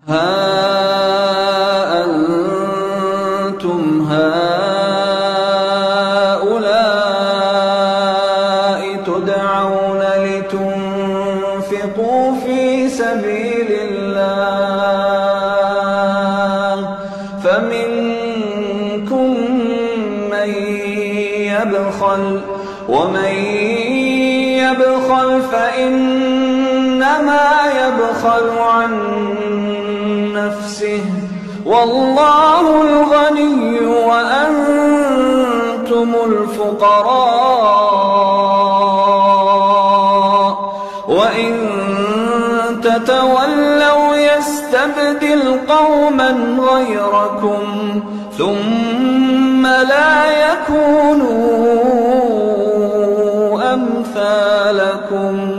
ها أنتم هؤلاء تدعون لتنفقوا في سبيل الله فمنكم من يبخل ومن يبخل فإنما يبخل عن نفسه والله الغني وأنتم الفقراء وإن تتولوا يستبدل قوما غيركم ثم لا يكونوا أمثالكم